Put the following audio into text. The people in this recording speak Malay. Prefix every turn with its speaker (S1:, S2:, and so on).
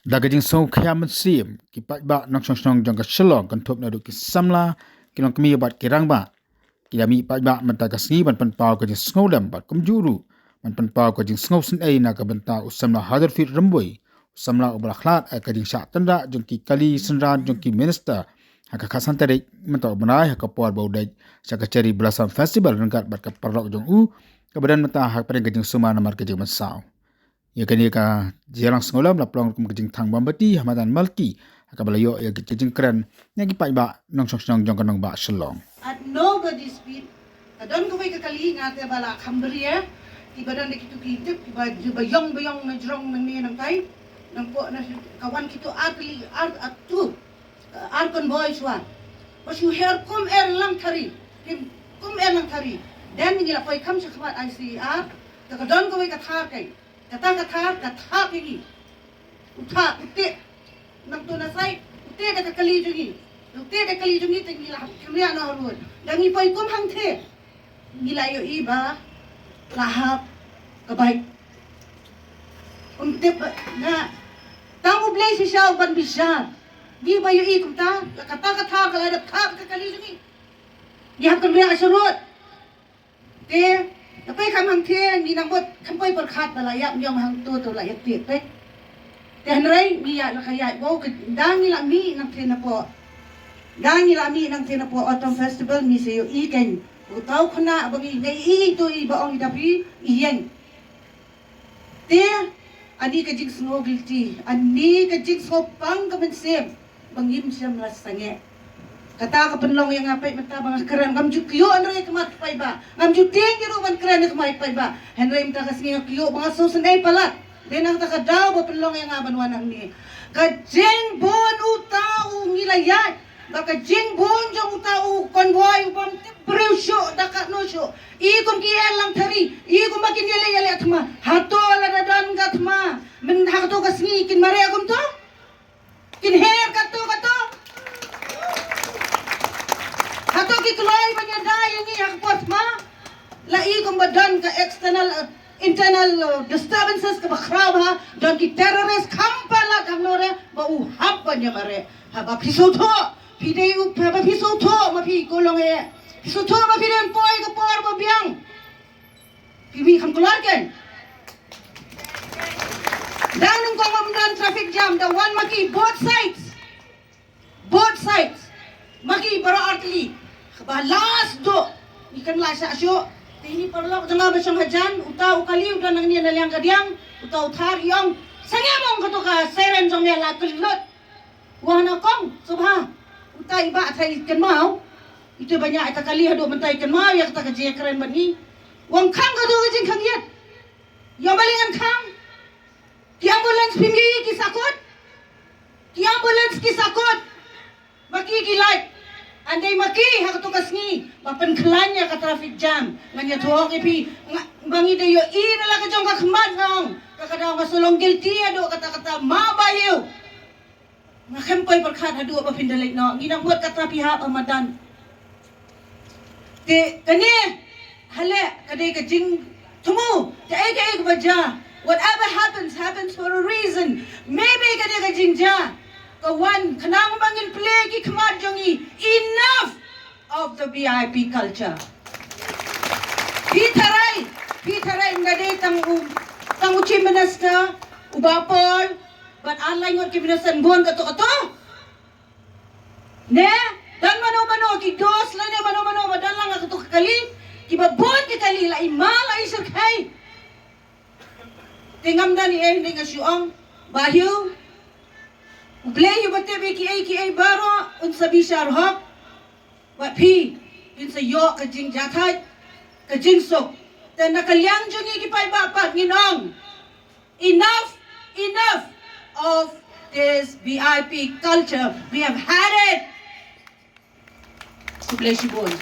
S1: Dagajing song khayam sim ki pat ba nang song jong ka shlong kan thop na du ki samla ki long kmi bat kirang ba ki dami pat ba man ta ka sni ban pan paw ka jing sngodam bat kum juru man pan paw ka jing sngo sin ai na ka banta usamla hadar fit ramboi usamla ubra khlat ka jing sha tanda jong ki kali sinran jong ki minister haka khasan tare man ta banai haka por baudai saka cherry blossom festival rangkat bat ka parok jong u ka badan mata hak pare ka jing suma namar ka jing masau ya kani ka jelang sengolam la plong kum kejing thang bambati hamatan malki ka balayo ya kejing kran nyagi pai ba nong song jong kanong ba shalong
S2: at nobody's feet kadon ko ka kali ngate bala khambria ti badan kitu kitip ti ba yong na jrong nang ni nang tai nang po na kawan kitu atli at tu arkon boys one was you hear kum lang thari kum lang thari then ngila koi kam sa khamat ICR kadon ko ka thar kai kata pigi utha utte nang to na sai utte ka kali jungi tinggi lah kemia na horun dangi poi kum hang the ngila yo iba lahap kabay utte na tamu blay si siya ban bisyan di ba yo ikum ta kata kala da ka kali jungi ya kemia asurut te tapi kamang thia ni nang bot khampai par khat bala yap yom hang to la yat pe te hanrai mi ya la khaya go dangi la mi nang thena po autumn festival mi se yo I ken utau khna bangi nei I to I ba ong da pi yen te ani ka jing snow guilty ani ka jing so pang ka men sem bangim siam la sange kata ka penlong yang ngapai mata bang keren ngam ju kyo anre kemat pai ba ngam ju ting jero ban keren kemai pai ba henry mta ka singa kyo bang so senai palat denang ta ka daw ba penlong yang ngaban wanang ni ka jeng bon utau ngilayat ba ka jeng bon jong utau konvoy bam breu sho dakat no sho I kun ki lang thari I kun makin yele athma hato la dan gatma men hato ka singi kin mare agum to kin her kato Hato ki kloy banya dai yang hak potma la I kum badan ka internal disturbances ka bakhraw ha don ki terrorist khampala kamnore ba u hab banya mare ha ba pisotho pidei u ba pisotho ma pi kolong e pisotho ma piden poi ka por ba biang pibi kham kolor ken dan ko ngam traffic jam the one maki both sides maki bara artli ba last do ikan la sa syo ini perlu tengah besong hajan utau kali udah nang ni naliang kadiang utau thar yong sangemong kato ka seren jong ya la kelot wana kong subha utai ba thai ikan mau itu banyak eta kali hado mentai ikan mau ya kata ke keren bani wang khang kado jing khang yet yo balingan khang ki ambulance pingi ki sakot maki ki light andai maki hak to kasngi mapen khlanya ka traffic jam nganya thok ipi bangi de yo I na la ka jong ka khmat ngong ka kada ka solong guilty ado kata ma bayu nga khempoi par khat adu ba pindalek no nginang buat kata pihak amadan te kane hale kadai ka jing tumu te ai baja whatever happens for a reason maybe kadai ka jing ja kawan kenang bangin play ki khmat jongi enough of the VIP culture Pitharai ngade tang chief minister ubapol but online ngot ki minister bon kato ne dan mano ki dos la ne mano dan lang kato kali ki ba bon ki kali la imala isir kai tingam dan ni nga syuong bahyu Blay yu bate be ki ai baro un sabi shar hok wa phi in sa yo ka jing jathai ka jing sok te nakalyang jungi ki pai ba pat nginong enough of this VIP culture we have had it to bless you boys